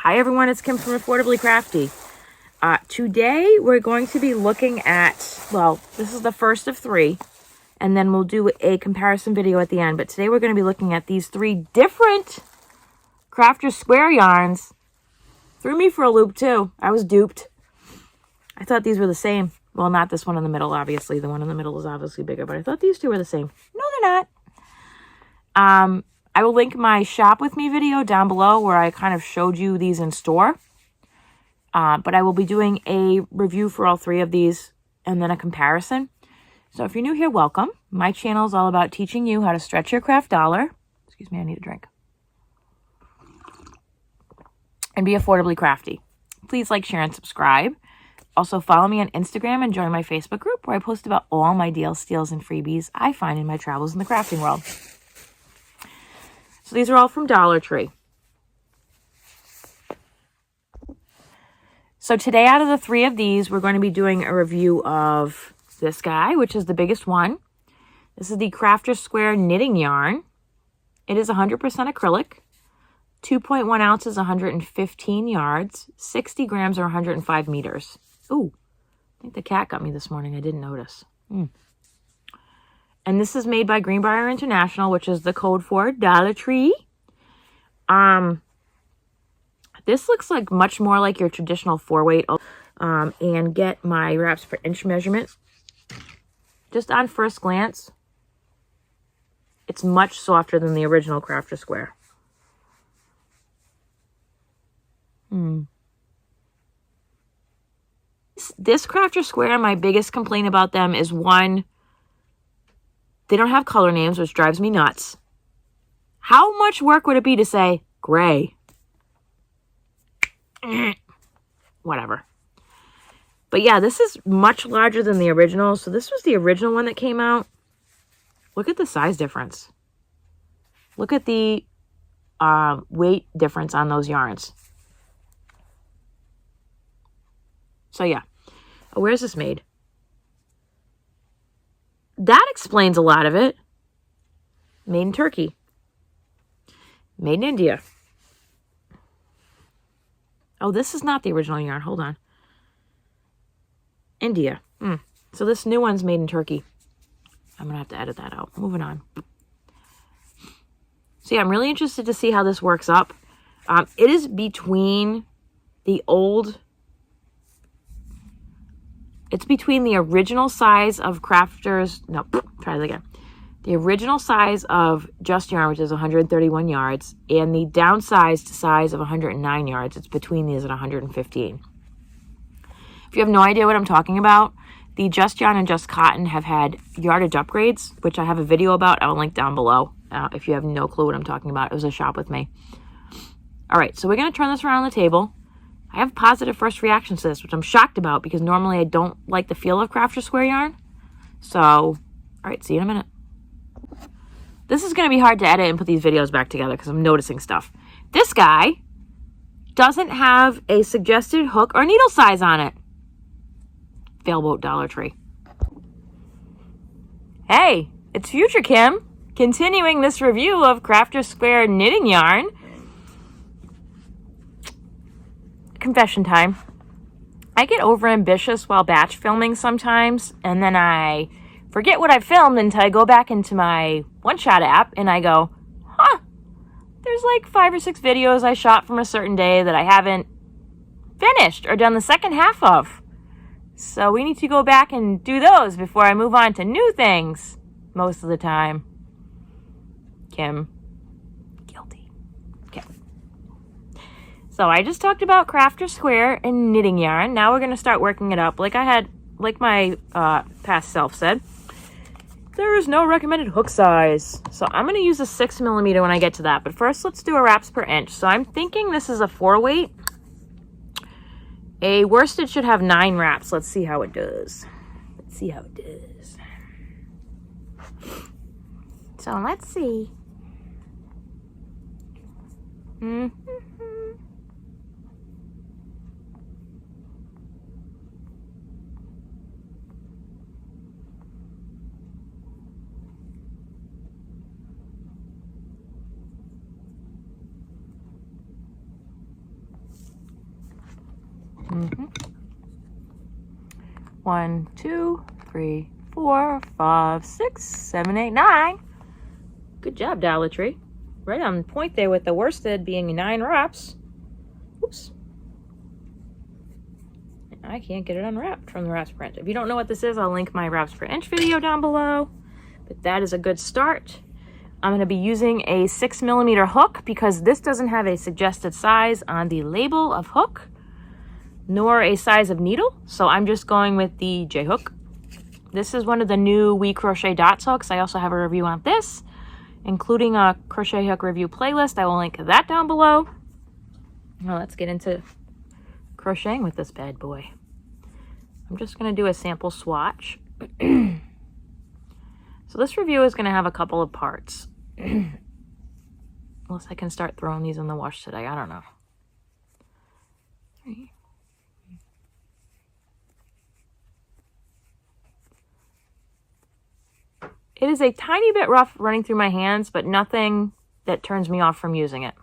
Hi everyone, it's Kim from Affordably Crafty. Today we're going to be looking at, well, this is the first of 3, and then we'll do a comparison video at the end. But today we're going to be looking at these 3 different Crafter Square yarns. Threw me for a loop too. I was duped. I thought these were the same. Well, not this one in the middle, obviously. The one in the middle is obviously bigger, but I thought these 2 were the same. No, they're not. I will link my shop with me video down below where I kind of showed you these in store. But I will be doing a review for all 3 of these and then a comparison. So if you're new here, welcome. My channel is all about teaching you how to stretch your craft dollar. Excuse me, I need a drink. And be affordably crafty. Please like, share, and subscribe. Also follow me on Instagram and join my Facebook group where I post about all my deals, steals, and freebies I find in my travels in the crafting world. So these are all from Dollar Tree. So today, out of the 3 of these, we're going to be doing a review of this guy, which is the biggest one. This is the Crafter Square knitting yarn. It is 100% acrylic, 2.1 ounces, 115 yards, 60 grams or 105 meters. Ooh, I think the cat got me this morning. I didn't notice. And this is made by Greenbrier International, which is the code for Dollar Tree. This looks like much more like your traditional 4-weight. And get my wraps per inch measurement. Just on first glance, it's much softer than the original Crafter Square. This Crafter Square, my biggest complaint about them is, one, they don't have color names, which drives me nuts. How much work would it be to say gray? Whatever. But yeah, this is much larger than the original. So this was the original one that came out. Look at the size difference. Look at the weight difference on those yarns. So yeah. Oh, where's this made? That explains a lot of it. Made in Turkey. Made in India. Oh, this is not the original yarn. Hold on. India. So this new one's made in Turkey. I'm going to have to edit that out. Moving on. So yeah, I'm really interested to see how this works up. It is between the old... It's between the original size of Crafters... No, try that again. The original size of Just Yarn, which is 131 yards, and the downsized size of 109 yards. It's between these at 115. If you have no idea what I'm talking about, the Just Yarn and Just Cotton have had yardage upgrades, which I have a video about. I'll link down below if you have no clue what I'm talking about. It was a shop with me. All right, so we're going to turn this around on the table. I have positive first reactions to this, which I'm shocked about because normally I don't like the feel of Crafter Square yarn. So, all right, see you in a minute. This is going to be hard to edit and put these videos back together because I'm noticing stuff. This guy doesn't have a suggested hook or needle size on it. Failboat Dollar Tree. Hey, it's Future Kim, continuing this review of Crafter Square knitting yarn. Confession time. I get overambitious while batch filming sometimes, and then I forget what I filmed until I go back into my one-shot app and I go, there's like 5 or 6 videos I shot from a certain day that I haven't finished or done the second half of. So we need to go back and do those before I move on to new things most of the time. Kim. Guilty. Okay. So I just talked about Crafter Square and knitting yarn. Now we're going to start working it up. Like my past self said, there is no recommended hook size. So I'm going to use a 6mm when I get to that. But first, let's do a wraps per inch. So I'm thinking this is a 4-weight. A worsted should have 9 wraps. Let's see how it does. So let's see. 1, 2, 3, 4, 5, 6, 7, 8, 9. Good job, Dollar Tree. Right on point there with the worsted being 9 wraps. Oops. I can't get it unwrapped from the wraps per inch. If you don't know what this is, I'll link my wraps per inch video down below. But that is a good start. I'm going to be using a 6mm hook because this doesn't have a suggested size on the label of hook, nor a size of needle. So I'm just going with the J hook. This is one of the new We Crochet Dots hooks. I also have a review on this, including a crochet hook review playlist. I will link that down below. Now let's get into crocheting with this bad boy. I'm just going to do a sample swatch. So this review is going to have a couple of parts. Unless I can start throwing these in the wash today. I don't know. It is a tiny bit rough running through my hands, but nothing that turns me off from using it.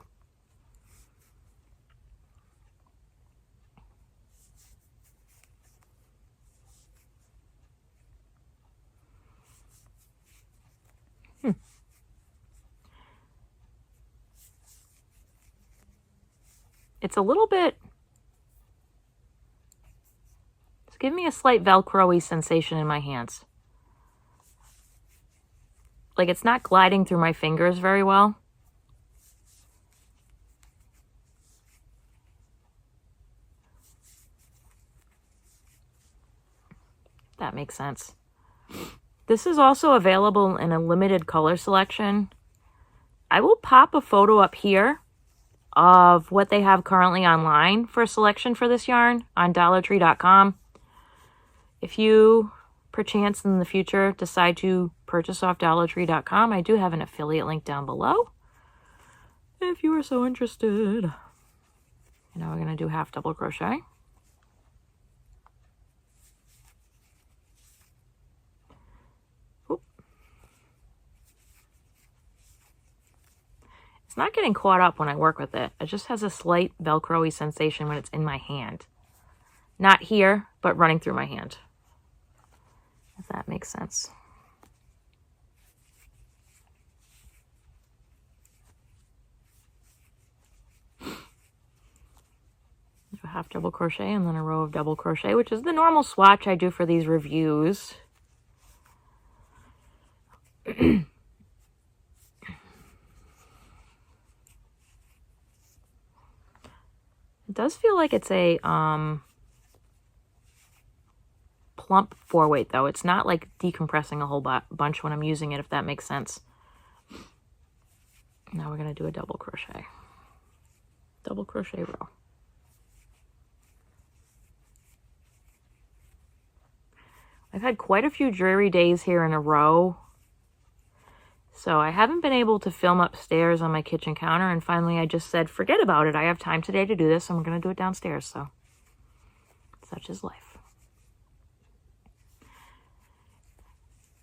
It's a little bit, it's giving me a slight Velcro-y sensation in my hands. Like it's not gliding through my fingers very well. That makes sense. This is also available in a limited color selection. I will pop a photo up here of what they have currently online for a selection for this yarn on dollartree.com. If you, perchance in the future, decide to purchase off dollartree.com, I do have an affiliate link down below if you are so interested. And now we're going to do half double crochet. It's not getting caught up when I work with it. It just has a slight Velcro-y sensation when it's in my hand. Not here, but running through my hand. If that makes sense. A half double crochet and then a row of double crochet, which is the normal swatch I do for these reviews. It does feel like it's a plump 4-weight though. It's not like decompressing a whole bunch when I'm using it, if that makes sense. Now we're going to do a double crochet. Double crochet row. I've had quite a few dreary days here in a row. So I haven't been able to film upstairs on my kitchen counter, and finally I just said, forget about it. I have time today to do this, and we're going to do it downstairs, so such is life.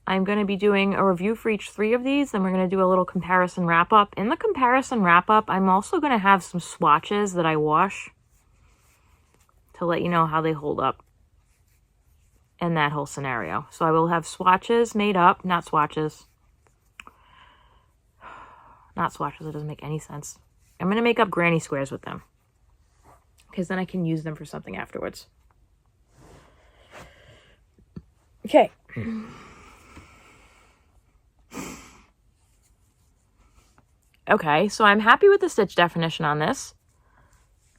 I'm going to be doing a review for each 3 of these, and we're going to do a little comparison wrap-up. In the comparison wrap-up, I'm also going to have some swatches that I wash to let you know how they hold up in that whole scenario. So I will have swatches made up, not swatches. Not swatches, it doesn't make any sense. I'm going to make up granny squares with them, because then I can use them for something afterwards. Okay. Okay, so I'm happy with the stitch definition on this.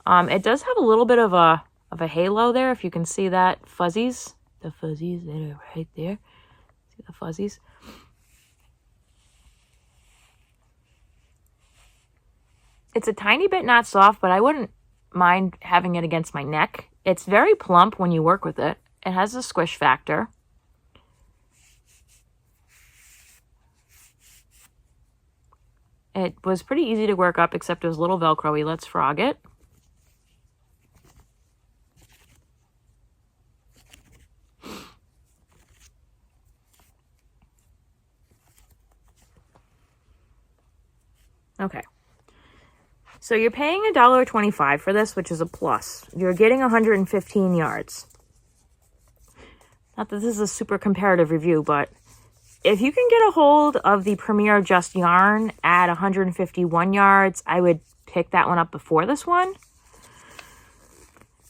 It does have a little bit of a halo there, if you can see that. Fuzzies. The fuzzies that are right there. See the fuzzies? It's a tiny bit not soft, but I wouldn't mind having it against my neck. It's very plump when you work with it. It has a squish factor. It was pretty easy to work up, except it was a little Velcro-y. Let's frog it. Okay. So you're paying $1.25 for this, which is a plus. You're getting 115 yards. Not that this is a super comparative review, but if you can get a hold of the Premier Just Yarn at 151 yards, I would pick that one up before this one.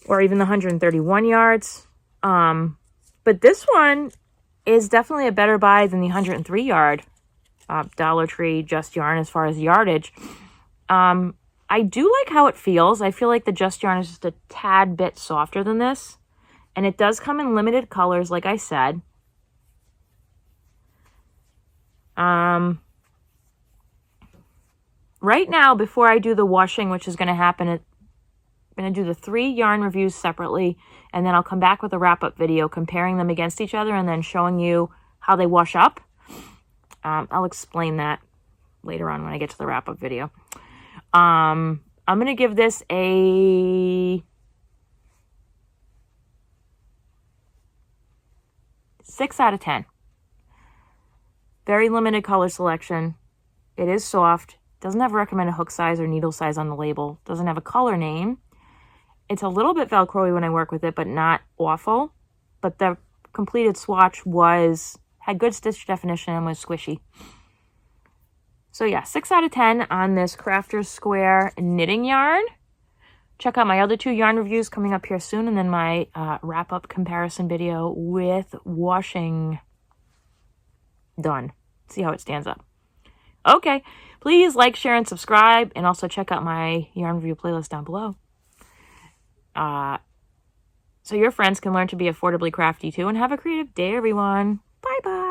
Or even the 131 yards. But this one is definitely a better buy than the 103 yard Dollar Tree Just Yarn as far as yardage. I do like how it feels. I feel like the Just Yarn is just a tad bit softer than this. And it does come in limited colors, like I said. Right now, before I do the washing, which is going to happen, I'm going to do the 3 yarn reviews separately, and then I'll come back with a wrap-up video comparing them against each other and then showing you how they wash up. I'll explain that later on when I get to the wrap-up video. I'm going to give this a 6 out of 10. Very limited color selection. It is soft. Doesn't have recommended hook size or needle size on the label. Doesn't have a color name. It's a little bit Velcro-y when I work with it, but not awful. But the completed swatch had good stitch definition and was squishy. So yeah, 6 out of 10 on this Crafter's Square knitting yarn. Check out my other 2 yarn reviews coming up here soon, and then my wrap-up comparison video with washing done. See how it stands up. Okay, please like, share, and subscribe, and also check out my yarn review playlist down below. So your friends can learn to be affordably crafty too, and have a creative day, everyone. Bye-bye.